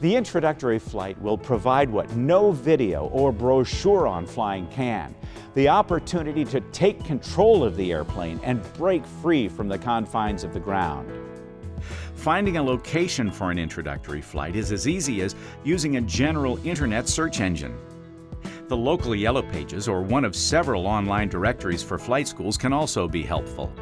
The introductory flight will provide what no video or brochure on flying can: the opportunity to take control of the airplane and break free from the confines of the ground. Finding a location for an introductory flight is as easy as using a general internet search engine. The local Yellow Pages or one of several online directories for flight schools can also be helpful.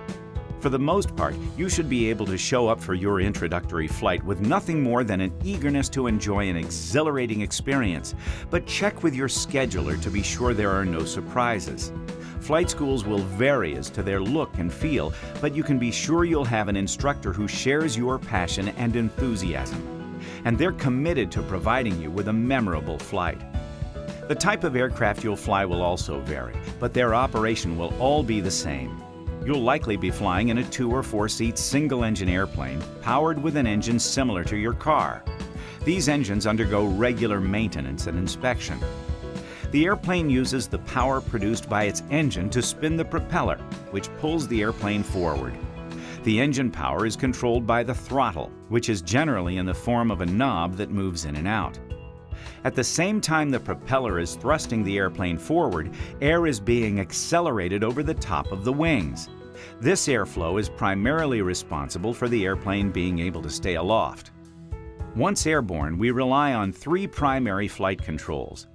For the most part, you should be able to show up for your introductory flight with nothing more than an eagerness to enjoy an exhilarating experience, but check with your scheduler to be sure there are no surprises. Flight schools will vary as to their look and feel, but you can be sure you'll have an instructor who shares your passion and enthusiasm, and they're committed to providing you with a memorable flight. The type of aircraft you'll fly will also vary, but their operation will all be the same. You'll likely be flying in a 2- or 4-seat single-engine airplane powered with an engine similar to your car. These engines undergo regular maintenance and inspection. The airplane uses the power produced by its engine to spin the propeller, which pulls the airplane forward. The engine power is controlled by the throttle, which is generally in the form of a knob that moves in and out. At the same time the propeller is thrusting the airplane forward, air is being accelerated over the top of the wings. This airflow is primarily responsible for the airplane being able to stay aloft. Once airborne, we rely on 3 primary flight controls.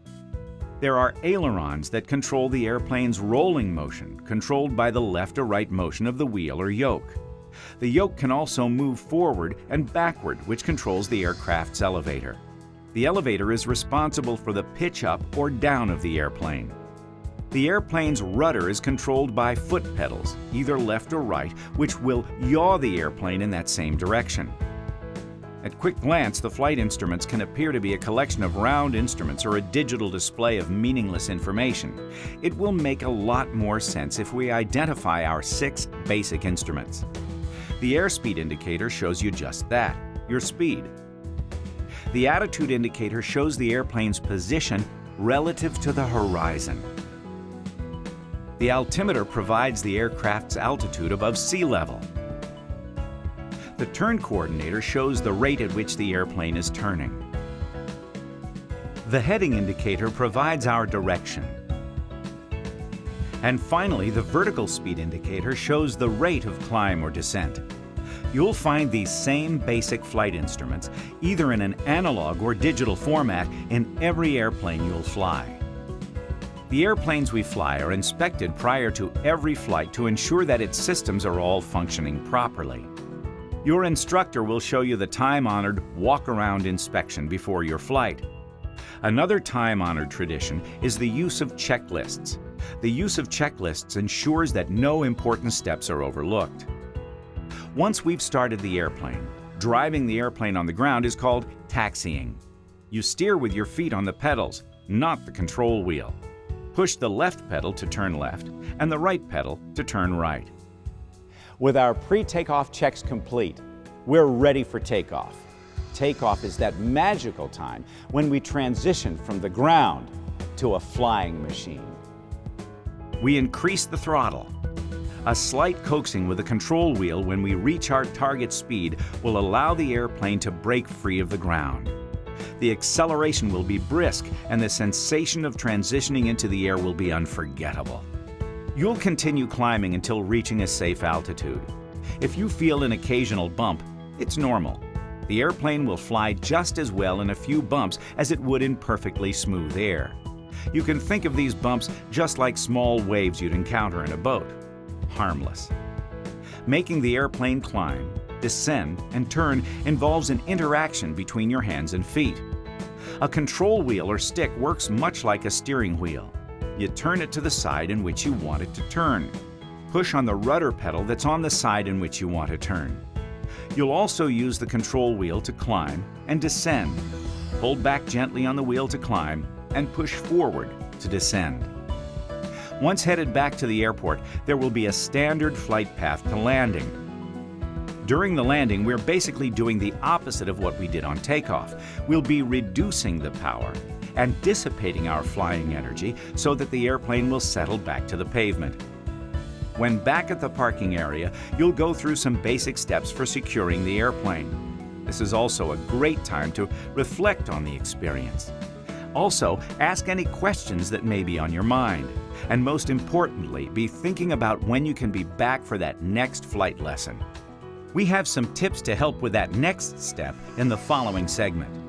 There are ailerons that control the airplane's rolling motion, controlled by the left or right motion of the wheel or yoke. The yoke can also move forward and backward, which controls the aircraft's elevator. The elevator is responsible for the pitch up or down of the airplane. The airplane's rudder is controlled by foot pedals, either left or right, which will yaw the airplane in that same direction. At quick glance, the flight instruments can appear to be a collection of round instruments or a digital display of meaningless information. It will make a lot more sense if we identify our 6 basic instruments. The airspeed indicator shows you just that, your speed. The attitude indicator shows the airplane's position relative to the horizon. The altimeter provides the aircraft's altitude above sea level. The turn coordinator shows the rate at which the airplane is turning. The heading indicator provides our direction. And finally, the vertical speed indicator shows the rate of climb or descent. You'll find these same basic flight instruments, either in an analog or digital format, in every airplane you'll fly. The airplanes we fly are inspected prior to every flight to ensure that its systems are all functioning properly. Your instructor will show you the time-honored walk-around inspection before your flight. Another time-honored tradition is the use of checklists. The use of checklists ensures that no important steps are overlooked. Once we've started the airplane, driving the airplane on the ground is called taxiing. You steer with your feet on the pedals, not the control wheel. Push the left pedal to turn left and the right pedal to turn right. With our pre-takeoff checks complete, we're ready for takeoff. Takeoff is that magical time when we transition from the ground to a flying machine. We increase the throttle. A slight coaxing with the control wheel when we reach our target speed will allow the airplane to break free of the ground. The acceleration will be brisk and the sensation of transitioning into the air will be unforgettable. You'll continue climbing until reaching a safe altitude. If you feel an occasional bump, it's normal. The airplane will fly just as well in a few bumps as it would in perfectly smooth air. You can think of these bumps just like small waves you'd encounter in a boat. Harmless. Making the airplane climb, descend, and turn involves an interaction between your hands and feet. A control wheel or stick works much like a steering wheel. You turn it to the side in which you want it to turn. Push on the rudder pedal that's on the side in which you want to turn. You'll also use the control wheel to climb and descend. Hold back gently on the wheel to climb and push forward to descend. Once headed back to the airport, there will be a standard flight path to landing. During the landing, we're basically doing the opposite of what we did on takeoff. We'll be reducing the power and dissipating our flying energy so that the airplane will settle back to the pavement. When back at the parking area, you'll go through some basic steps for securing the airplane. This is also a great time to reflect on the experience. Also, ask any questions that may be on your mind. And most importantly, be thinking about when you can be back for that next flight lesson. We have some tips to help with that next step in the following segment.